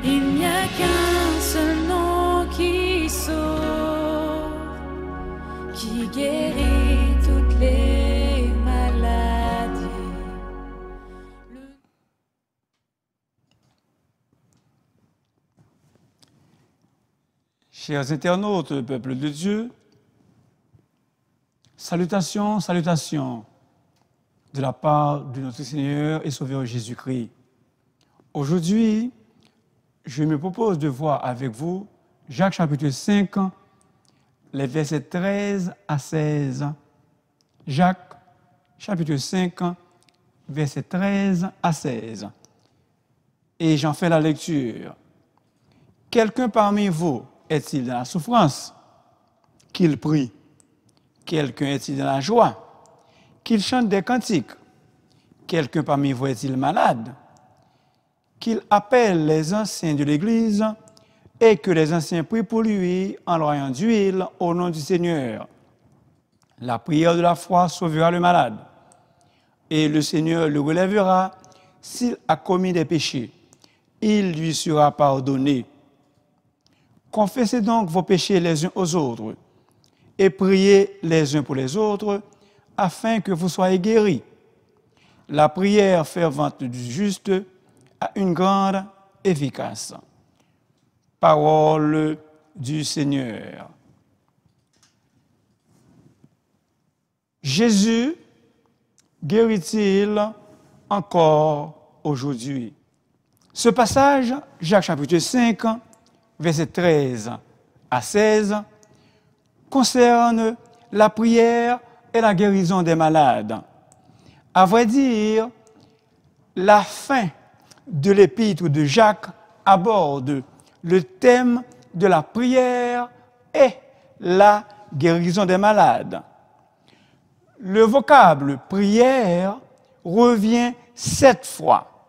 Il n'y a qu'un seul nom qui sauve, qui guérit toutes les maladies. Chers internautes, peuple de Dieu, salutations, salutations de la part de notre Seigneur et Sauveur Jésus-Christ. Aujourd'hui, je me propose de voir avec vous Jacques chapitre 5, les versets 13 à 16. Jacques chapitre 5, versets 13 à 16. Et j'en fais la lecture. Quelqu'un parmi vous est-il dans la souffrance? Qu'il prie. Quelqu'un est-il dans la joie? Qu'il chante des cantiques. Quelqu'un parmi vous est-il malade? Qu'il appelle les anciens de l'Église et que les anciens prient pour lui en l'oignant d'huile au nom du Seigneur. La prière de la foi sauvera le malade et le Seigneur le relèvera s'il a commis des péchés. Il lui sera pardonné. Confessez donc vos péchés les uns aux autres et priez les uns pour les autres afin que vous soyez guéris. La prière fervente du juste a une grande efficace. Parole du Seigneur. Jésus guérit-il encore aujourd'hui? Ce passage, Jacques chapitre 5, versets 13 à 16, concerne la prière et la guérison des malades. À vrai dire, la fin de l'épître de Jacques aborde le thème de la prière et la guérison des malades. Le vocable prière revient 7 fois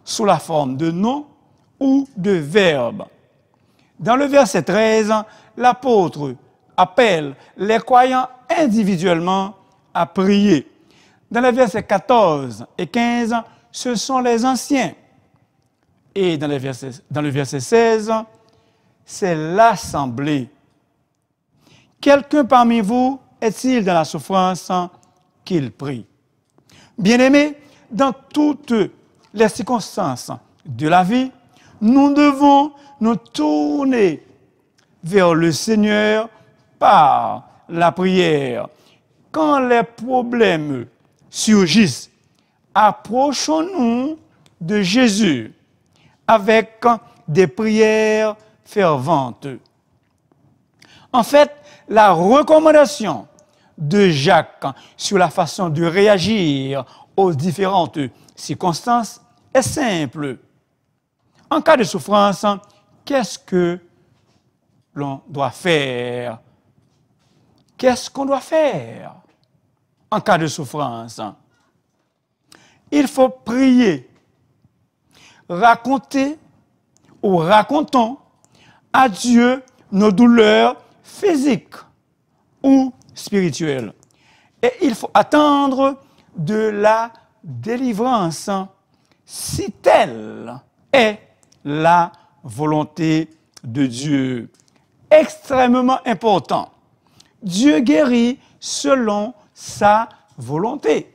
sous la forme de nom ou de verbe. Dans le verset 13, l'apôtre appelle les croyants individuellement à prier. Dans les versets 14 et 15, ce sont les anciens. Et dans le verset 16, c'est l'assemblée. Quelqu'un parmi vous est-il dans la souffrance qu'il prie? Bien-aimés, dans toutes les circonstances de la vie, nous devons nous tourner vers le Seigneur par la prière. Quand les problèmes surgissent, approchons-nous de Jésus avec des prières ferventes. En fait, la recommandation de Jacques sur la façon de réagir aux différentes circonstances est simple. En cas de souffrance, qu'est-ce que l'on doit faire? Qu'est-ce qu'on doit faire en cas de souffrance? Il faut prier, raconter ou racontons à Dieu nos douleurs physiques ou spirituelles. Et il faut attendre de la délivrance si telle est la volonté de Dieu. Extrêmement important. Dieu guérit selon sa volonté.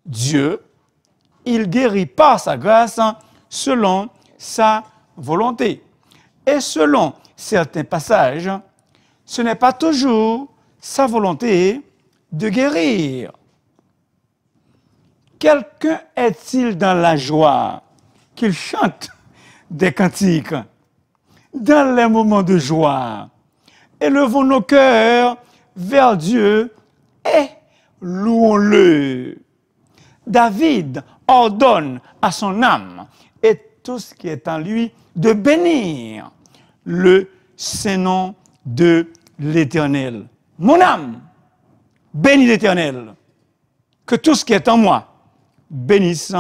Dieu, il guérit par sa grâce selon sa volonté. Et selon certains passages, ce n'est pas toujours sa volonté de guérir. Quelqu'un est-il dans la joie qu'il chante des cantiques? Dans les moments de joie, élevons nos cœurs vers Dieu et louons-le. David ordonne à son âme et tout ce qui est en lui de bénir le Saint-Nom de l'Éternel. Mon âme, bénis l'Éternel. Que tout ce qui est en moi bénisse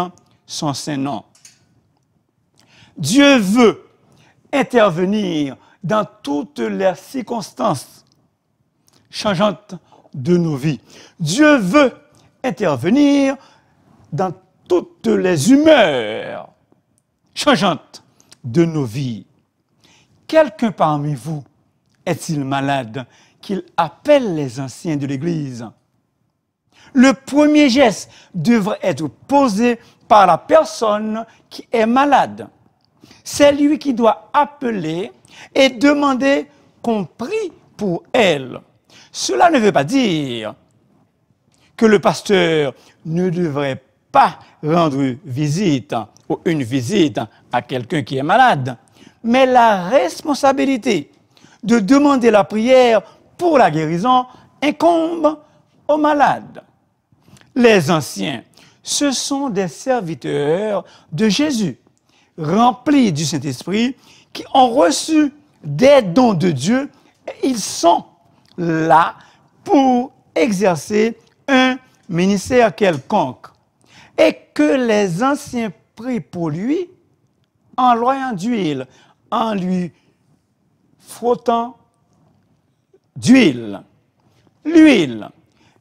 son Saint-Nom. Dieu veut intervenir dans toutes les circonstances changeantes de nos vies. Dieu veut intervenir dans toutes les humeurs changeantes de nos vies. Quelqu'un parmi vous est-il malade qu'il appelle les anciens de l'Église? Le premier geste devrait être posé par la personne qui est malade. C'est lui qui doit appeler et demander qu'on prie pour elle. Cela ne veut pas dire que le pasteur ne devrait pas rendre visite ou une visite à quelqu'un qui est malade, mais la responsabilité de demander la prière pour la guérison incombe aux malades. Les anciens, ce sont des serviteurs de Jésus, remplis du Saint-Esprit, qui ont reçu des dons de Dieu et ils sont là pour exercer un ministère quelconque. Et que les anciens prient pour lui en loyant d'huile, en lui frottant d'huile. L'huile.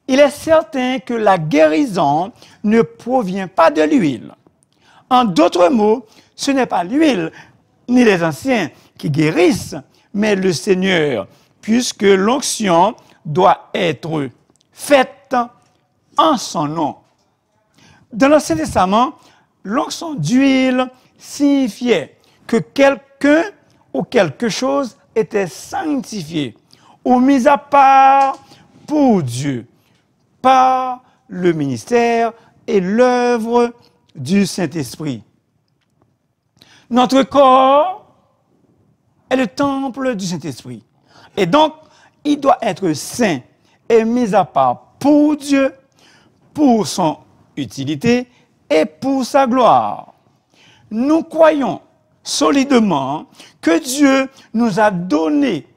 Il est certain que la guérison ne provient pas de l'huile. En d'autres mots, ce n'est pas l'huile ni les anciens qui guérissent, mais le Seigneur, puisque l'onction doit être faite en son nom. Dans l'Ancien Testament, l'onction d'huile signifiait que quelqu'un ou quelque chose était sanctifié ou mis à part pour Dieu par le ministère et l'œuvre du Saint-Esprit. Notre corps est le temple du Saint-Esprit. Et donc, il doit être saint et mis à part pour Dieu, pour son utilité et pour sa gloire. Nous croyons solidement que Dieu nous a donné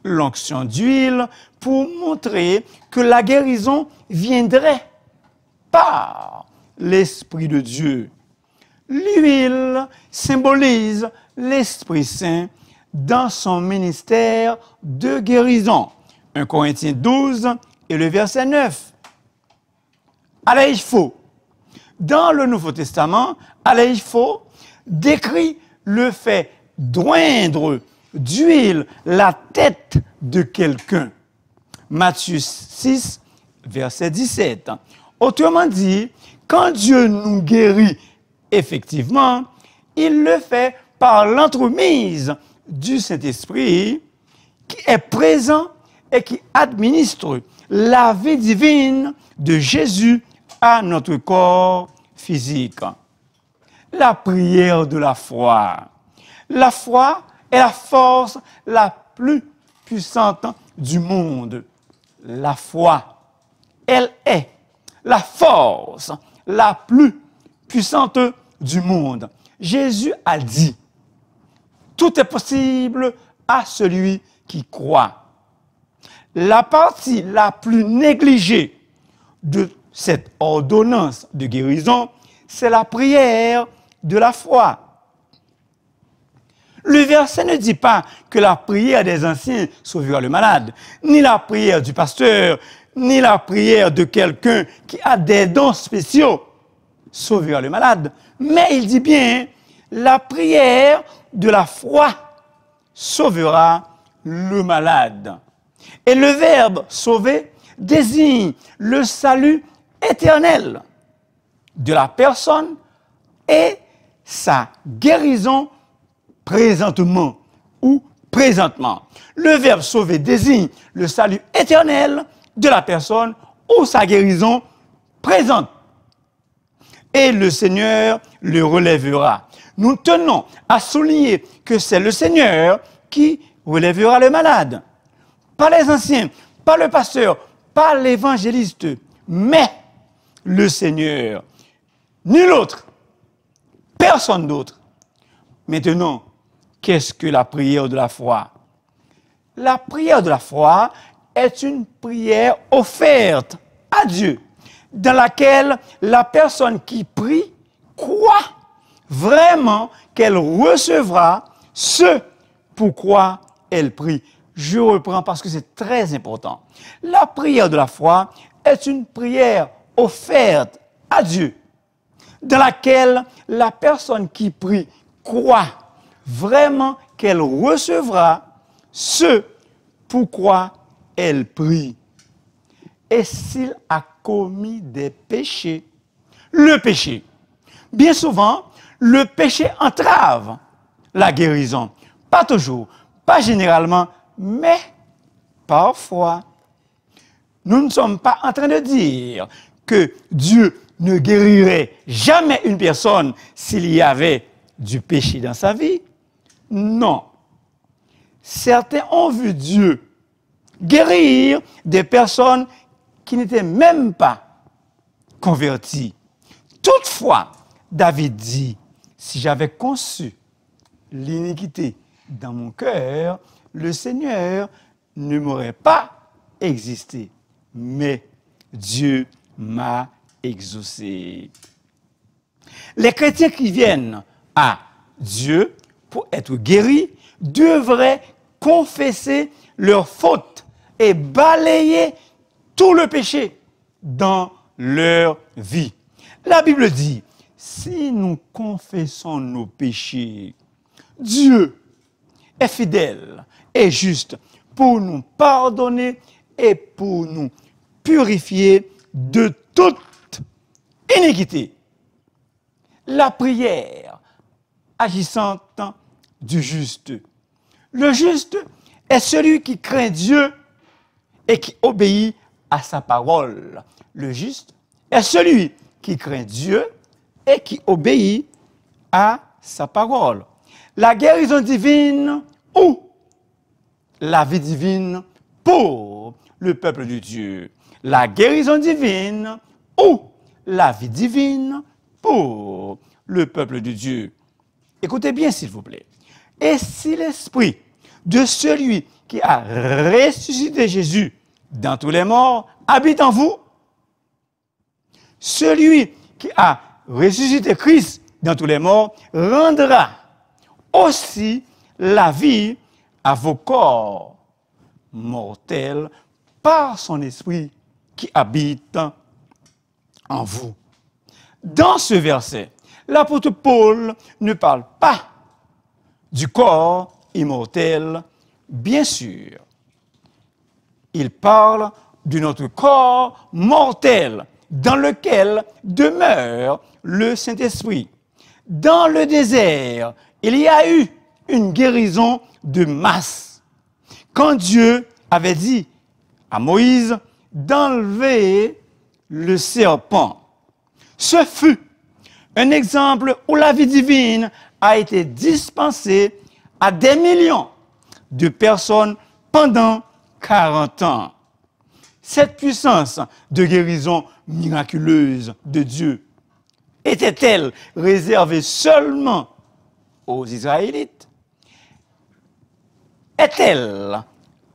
l'onction d'huile pour montrer que la guérison viendrait par l'Esprit de Dieu. L'huile symbolise l'Esprit Saint dans son ministère de guérison. 1 Corinthiens 12 et le verset 9. Aleipho. Dans le Nouveau Testament, Aleipho décrit le fait d'oindre d'huile la tête de quelqu'un. Matthieu 6, verset 17. Autrement dit, quand Dieu nous guérit effectivement, il le fait par l'entremise du Saint-Esprit qui est présent et qui administre la vie divine de Jésus à notre corps physique. La prière de la foi. La foi est la force la plus puissante du monde. La foi, elle est la force la plus puissante du monde. Jésus a dit, tout est possible à celui qui croit. La partie la plus négligée de cette ordonnance de guérison, c'est la prière de la foi. Le verset ne dit pas que la prière des anciens sauvera le malade, ni la prière du pasteur, ni la prière de quelqu'un qui a des dons spéciaux sauvera le malade. Mais il dit bien, la prière de la foi sauvera le malade. Et le verbe sauver désigne le salut éternel de la personne et sa guérison présentement ou présentement. Le verbe sauver désigne le salut éternel de la personne ou sa guérison présente. Et le Seigneur le relèvera. Nous tenons à souligner que c'est le Seigneur qui relèvera le malade. Pas les anciens, pas le pasteur, pas l'évangéliste, mais le Seigneur. Nul autre, personne d'autre. Maintenant, qu'est-ce que la prière de la foi? La prière de la foi est une prière offerte à Dieu, dans laquelle la personne qui prie croit vraiment qu'elle recevra ce pourquoi elle prie. Je reprends parce que c'est très important. La prière de la foi est une prière offerte à Dieu, dans laquelle la personne qui prie croit vraiment qu'elle recevra ce pourquoi elle prie. Et s'il a commis des péchés, le péché, bien souvent, le péché entrave la guérison. Pas toujours, pas généralement, mais parfois. Nous ne sommes pas en train de dire que Dieu ne guérirait jamais une personne s'il y avait du péché dans sa vie. Non. Certains ont vu Dieu guérir des personnes qui n'étaient même pas converties. Toutefois, David dit, si j'avais conçu l'iniquité dans mon cœur, le Seigneur ne m'aurait pas existé. Mais Dieu m'a exaucé. Les chrétiens qui viennent à Dieu pour être guéris devraient confesser leurs fautes et balayer tout le péché dans leur vie. La Bible dit, si nous confessons nos péchés, Dieu est fidèle et juste pour nous pardonner et pour nous purifier de toute iniquité. La prière agissante du juste. Le juste est celui qui craint Dieu et qui obéit à sa parole. Le juste est celui qui craint Dieu et qui obéit à sa parole. La guérison divine ou la vie divine pour le peuple de Dieu. La guérison divine ou la vie divine pour le peuple de Dieu. Écoutez bien, s'il vous plaît. Et si l'esprit de celui qui a ressuscité Jésus dans tous les morts habite en vous, celui qui a ressuscité Christ dans tous les morts rendra aussi la vie à vos corps mortels par son esprit qui habite en vous. Dans ce verset, l'apôtre Paul ne parle pas du corps immortel, bien sûr. Il parle de notre corps mortel dans lequel demeure le Saint-Esprit. Dans le désert, il y a eu une guérison de masse. Quand Dieu avait dit à Moïse d'enlever le serpent, ce fut un exemple où la vie divine a été dispensée à des millions de personnes pendant 40 ans. Cette puissance de guérison miraculeuse de Dieu était-elle réservée seulement aux Israélites? Est-elle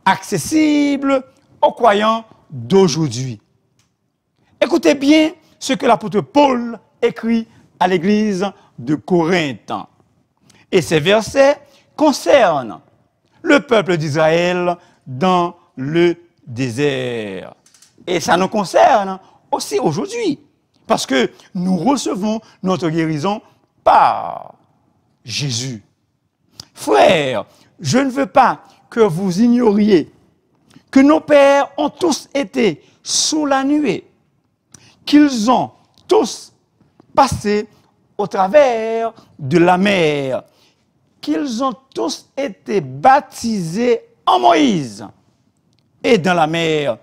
accessible aux croyants d'aujourd'hui? Écoutez bien ce que l'apôtre Paul écrit à l'église de Corinthe. Et ces versets concernent le peuple d'Israël dans le désert. Et ça nous concerne aussi aujourd'hui, parce que nous recevons notre guérison par Jésus. Frères, je ne veux pas que vous ignoriez que nos pères ont tous été sous la nuée, qu'ils ont tous passé au travers de la mer, qu'ils ont tous été baptisés en Moïse et dans la mer,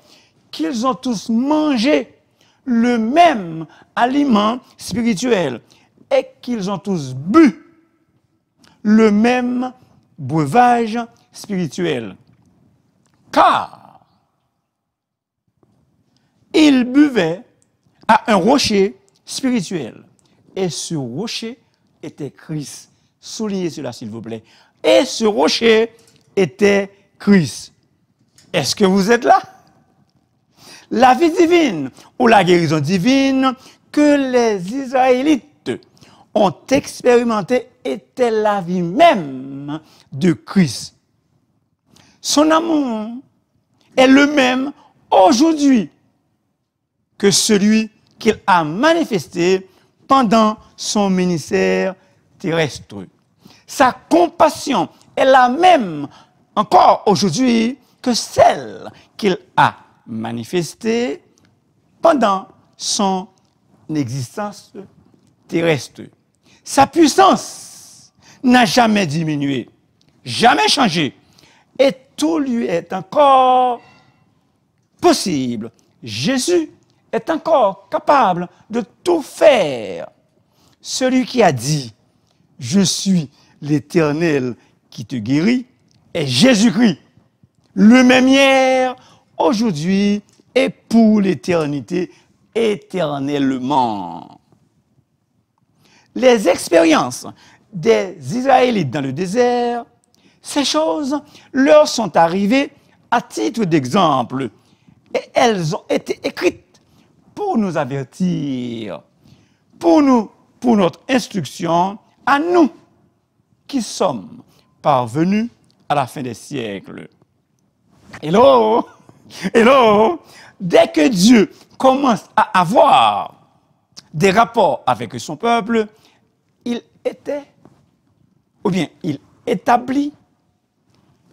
qu'ils ont tous mangé le même aliment spirituel et qu'ils ont tous bu le même breuvage spirituel. Car ils buvaient à un rocher spirituel. Et ce rocher était Christ. Soulignez cela, s'il vous plaît. Et ce rocher était Christ. Est-ce que vous êtes là? La vie divine ou la guérison divine que les Israélites ont expérimentée était la vie même de Christ. Son amour est le même aujourd'hui que celui qu'il a manifesté pendant son ministère terrestre. Sa compassion est la même encore aujourd'hui que celle qu'il a manifestée pendant son existence terrestre. Sa puissance n'a jamais diminué, jamais changé, et tout lui est encore possible. Jésus est encore capable de tout faire. Celui qui a dit « Je suis l'Éternel qui te guérit » est Jésus-Christ, le même hier, aujourd'hui et pour l'éternité, éternellement. Les expériences des Israélites dans le désert, ces choses leur sont arrivées à titre d'exemple et elles ont été écrites pour nous avertir, pour notre instruction à nous qui sommes parvenus à la fin des siècles. Hello! Hello! Dès que Dieu commence à avoir des rapports avec son peuple, il établit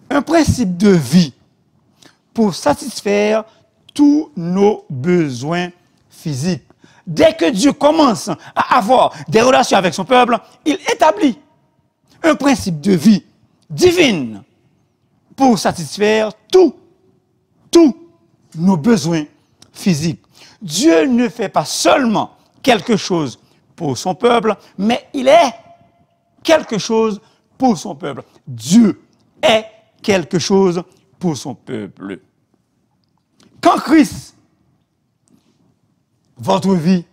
un principe de vie pour satisfaire tous nos besoins physiques. Dès que Dieu commence à avoir des relations avec son peuple, il établit un principe de vie divine pour satisfaire tous nos besoins physiques. Dieu ne fait pas seulement quelque chose pour son peuple, mais il est quelque chose pour son peuple. Dieu est quelque chose pour son peuple. Quand Christ, votre vie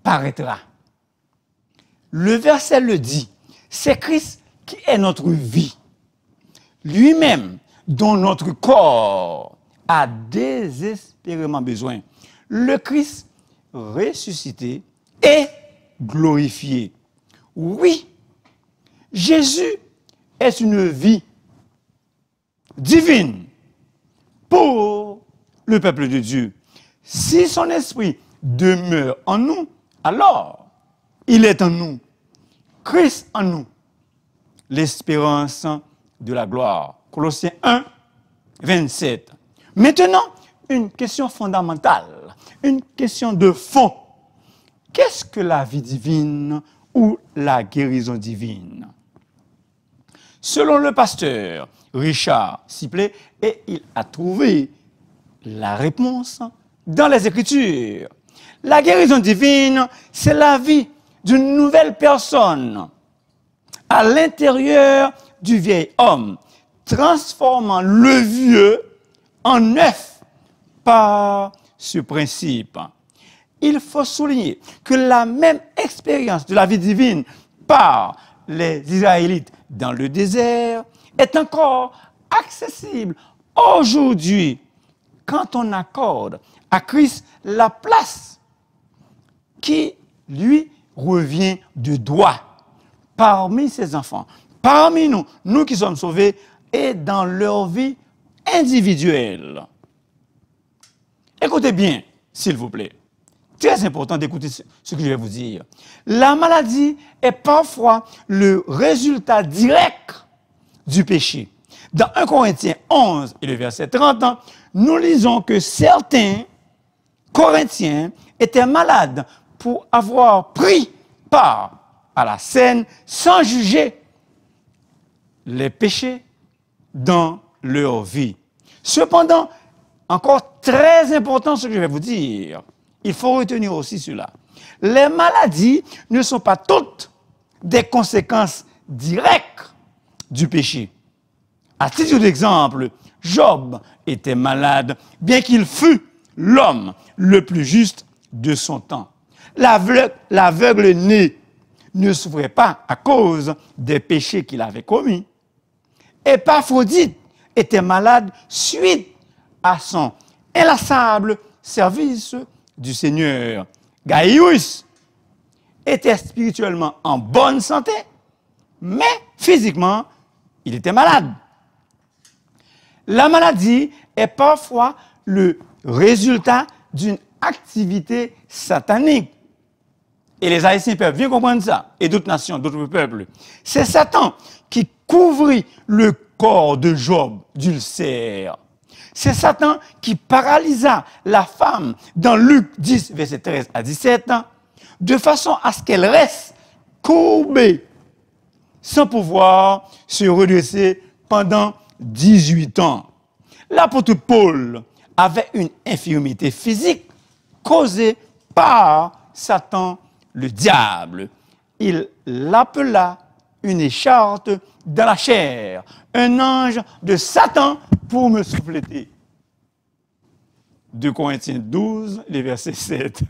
paraîtra. Le verset le dit, c'est Christ qui est notre vie. Lui-même, dont notre corps a désespérément besoin. Le Christ ressuscité et glorifié. Oui, Jésus est une vie divine pour le peuple de Dieu. Si son esprit demeure en nous, alors il est en nous. Christ en nous, l'espérance de la gloire. Colossiens 1, 27. Maintenant, une question fondamentale, une question de fond. Qu'est-ce que la vie divine ou la guérison divine? Selon le pasteur Richard Sipley, et il a trouvé la réponse dans les Écritures. La guérison divine, c'est la vie d'une nouvelle personne à l'intérieur du vieil homme, transformant le vieux en neuf par ce principe. Il faut souligner que la même expérience de la vie divine par les Israélites dans le désert est encore accessible aujourd'hui quand on accorde à Christ la place qui lui revient de droit parmi ses enfants, parmi nous, nous qui sommes sauvés, et dans leur vie individuelle. Écoutez bien, s'il vous plaît. Très important d'écouter ce que je vais vous dire. La maladie est parfois le résultat direct du péché. Dans 1 Corinthiens 11 et le verset 30, nous lisons que certains Corinthiens étaient malades pour avoir pris part à la scène sans juger les péchés dans leur vie. Cependant, encore très important ce que je vais vous dire, il faut retenir aussi cela. Les maladies ne sont pas toutes des conséquences directes du péché. À titre d'exemple, Job était malade, bien qu'il fût l'homme le plus juste de son temps. L'aveugle né ne souffrait pas à cause des péchés qu'il avait commis. Épaphrodite était malade suite à son inlassable service du Seigneur. Gaius était spirituellement en bonne santé, mais physiquement, il était malade. La maladie est parfois le résultat d'une activité satanique. Et les Haïtiens peuvent bien comprendre ça, et d'autres nations, d'autres peuples. C'est Satan qui couvrit le corps de Job d'ulcère. C'est Satan qui paralysa la femme dans Luc 10, verset 13 à 17, de façon à ce qu'elle reste courbée, sans pouvoir se redresser pendant 18 ans. L'apôtre Paul avait une infirmité physique causée par Satan, le diable. Il l'appela une écharpe dans la chair, un ange de Satan pour me souffleter. 2 Corinthiens 12, les versets 7.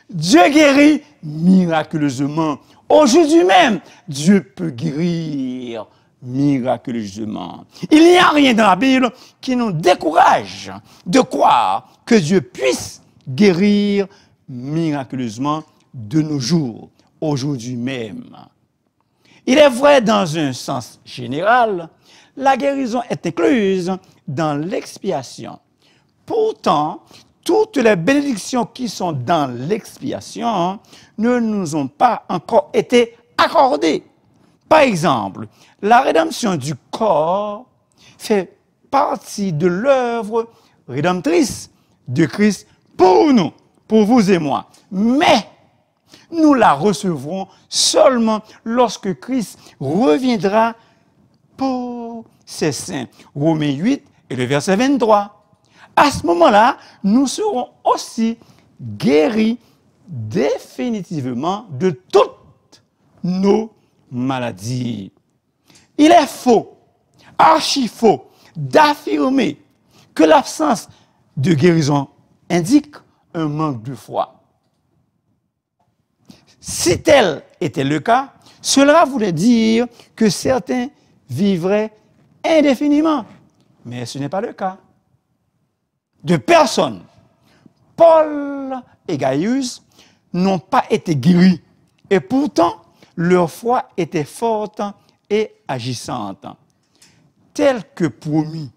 Dieu guérit miraculeusement. Aujourd'hui même, Dieu peut guérir miraculeusement. Il n'y a rien dans la Bible qui nous décourage de croire que Dieu puisse guérir miraculeusement de nos jours, aujourd'hui même. Il est vrai, dans un sens général, la guérison est incluse dans l'expiation. Pourtant, toutes les bénédictions qui sont dans l'expiation ne nous ont pas encore été accordées. Par exemple, la rédemption du corps fait partie de l'œuvre rédemptrice de Christ pour nous, pour vous et moi. Mais nous la recevrons seulement lorsque Christ reviendra pour ses saints. Romains 8 et le verset 23. À ce moment-là, nous serons aussi guéris définitivement de toutes nos maladies. Il est faux, archi faux, d'affirmer que l'absence de guérison indique un manque de foi. Si tel était le cas, cela voulait dire que certains vivraient indéfiniment. Mais ce n'est pas le cas. De personnes, Paul et Gaius, n'ont pas été guéris. Et pourtant, leur foi était forte et agissante. Tel que promis,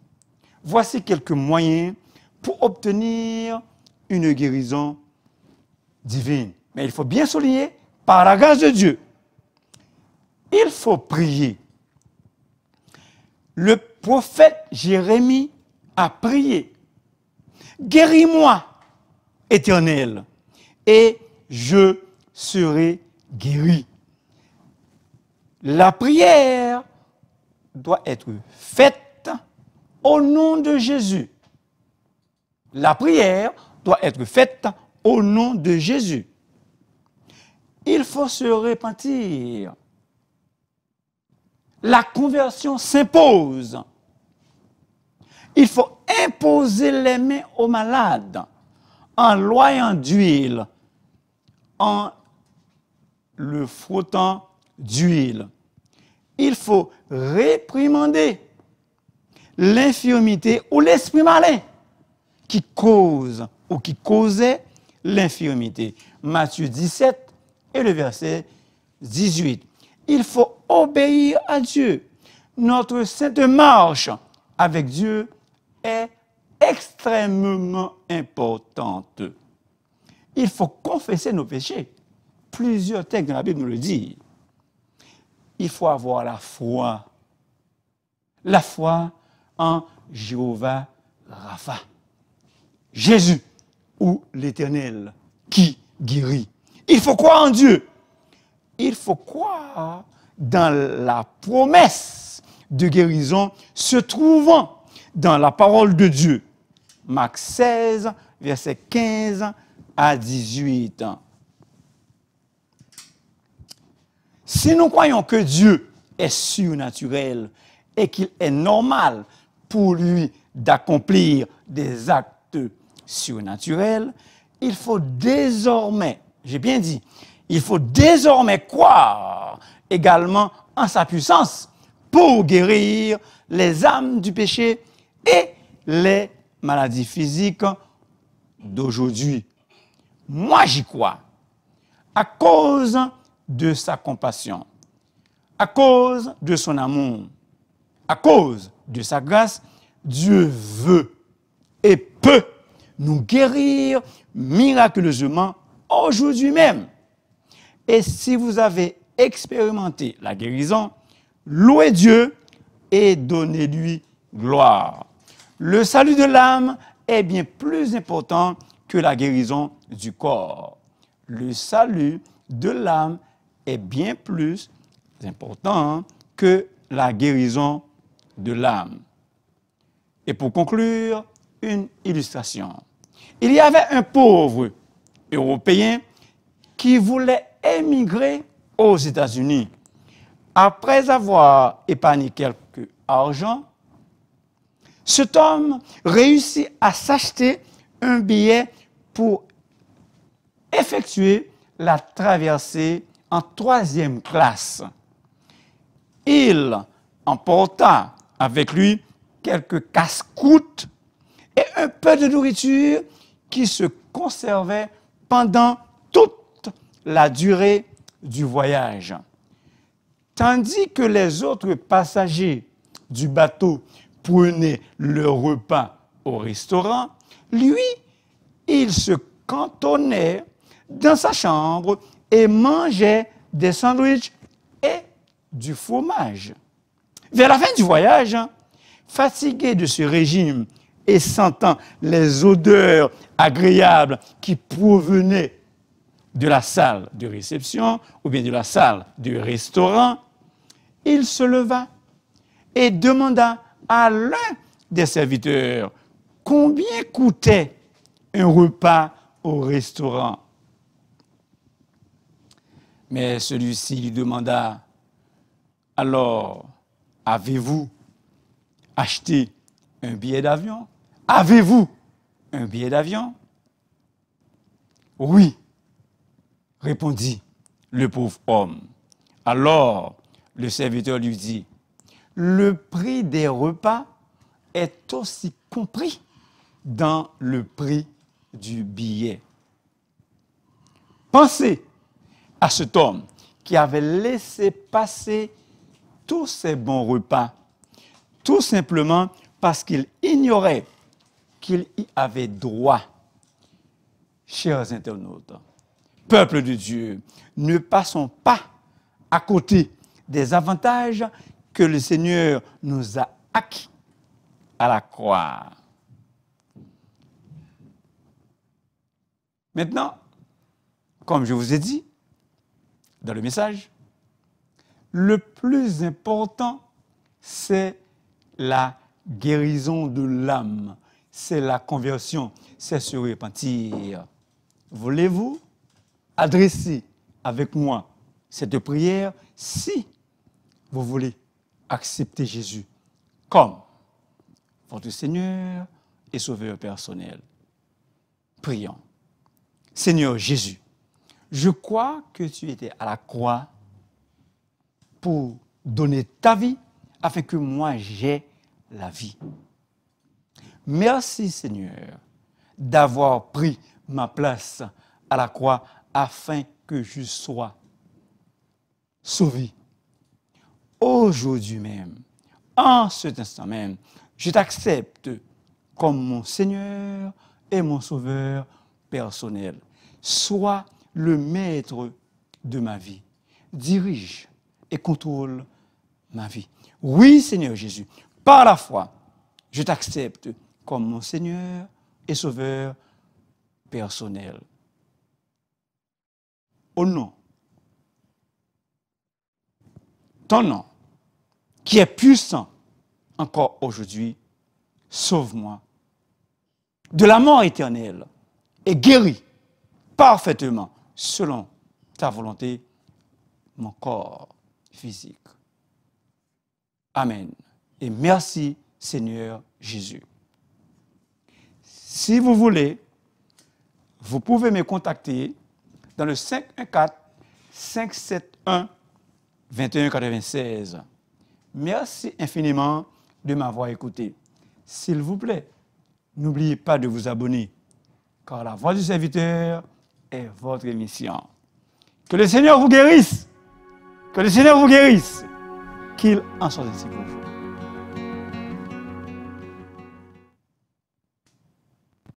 voici quelques moyens pour obtenir une guérison divine. Mais il faut bien souligner, par la grâce de Dieu, il faut prier. Le prophète Jérémie a prié. Guéris-moi, Éternel, et je serai guéri. La prière doit être faite au nom de Jésus. La prière doit être faite au nom de Jésus. Il faut se repentir. La conversion s'impose. Il faut imposer les mains aux malades en loyant d'huile, en le frottant d'huile. Il faut réprimander l'infirmité ou l'esprit malin qui cause ou qui causait l'infirmité. Matthieu 17 et le verset 18. Il faut obéir à Dieu. Notre sainte marche avec Dieu est extrêmement importante. Il faut confesser nos péchés. Plusieurs textes de la Bible nous le disent. Il faut avoir la foi. La foi en Jéhovah Rapha. Jésus ou l'Éternel qui guérit. Il faut croire en Dieu. Il faut croire dans la promesse de guérison se trouvant dans la parole de Dieu. Marc 16, versets 15 à 18. Si nous croyons que Dieu est surnaturel et qu'il est normal pour lui d'accomplir des actes surnaturels, il faut désormais, j'ai bien dit, il faut désormais croire également en sa puissance pour guérir les âmes du péché et les maladies physiques d'aujourd'hui. Moi, j'y crois. À cause de sa compassion, à cause de son amour, à cause de sa grâce, Dieu veut et peut nous guérir miraculeusement aujourd'hui même. Et si vous avez expérimenté la guérison, louez Dieu et donnez-lui gloire. Le salut de l'âme est bien plus important que la guérison du corps. Le salut de l'âme est bien plus important que la guérison de l'âme. Et pour conclure, une illustration. Il y avait un pauvre Européen qui voulait émigrer aux États-Unis. Après avoir épargné quelque argent, cet homme réussit à s'acheter un billet pour effectuer la traversée en 3e classe. Il emporta avec lui quelques casse-croûtes et un peu de nourriture qui se conservait pendant toute la durée du voyage. Tandis que les autres passagers du bateau prenaient leur repas au restaurant, lui, il se cantonnait dans sa chambre et mangeait des sandwichs et du fromage. Vers la fin du voyage, fatigué de ce régime et sentant les odeurs agréables qui provenaient de la salle de réception ou bien de la salle du restaurant, il se leva et demanda à l'un des serviteurs combien coûtait un repas au restaurant. Mais celui-ci lui demanda, « Alors, avez-vous acheté un billet d'avion? Avez-vous un billet d'avion? » « Oui, répondit le pauvre homme. Alors, le serviteur lui dit, « Le prix des repas est aussi compris dans le prix du billet. » Pensez à cet homme qui avait laissé passer tous ses bons repas, tout simplement parce qu'il ignorait qu'il y avait droit. Chers internautes, peuple de Dieu, ne passons pas à côté des avantages que le Seigneur nous a acquis à la croix. Maintenant, comme je vous ai dit dans le message, le plus important, c'est la guérison de l'âme, c'est la conversion, c'est se repentir. Voulez-vous adresser avec moi cette prière si vous voulez accepter Jésus comme votre Seigneur et Sauveur personnel? Prions. Seigneur Jésus, je crois que tu étais à la croix pour donner ta vie afin que moi j'aie la vie. Merci Seigneur d'avoir pris ma place à la croix afin que je sois sauvé. Aujourd'hui même, en cet instant même, je t'accepte comme mon Seigneur et mon Sauveur personnel. Sois le maître de ma vie. Dirige et contrôle ma vie. Oui, Seigneur Jésus, par la foi, je t'accepte comme mon Seigneur et Sauveur personnel. Au nom, ton nom, qui est puissant encore aujourd'hui, sauve-moi de la mort éternelle et guéris parfaitement, selon ta volonté, mon corps physique. Amen. Et merci, Seigneur Jésus. Si vous voulez, vous pouvez me contacter dans le 514-571-2196. Merci infiniment de m'avoir écouté. S'il vous plaît, n'oubliez pas de vous abonner, car la voix du serviteur est votre émission. Que le Seigneur vous guérisse. Que le Seigneur vous guérisse. Qu'il en soit ainsi pour vous.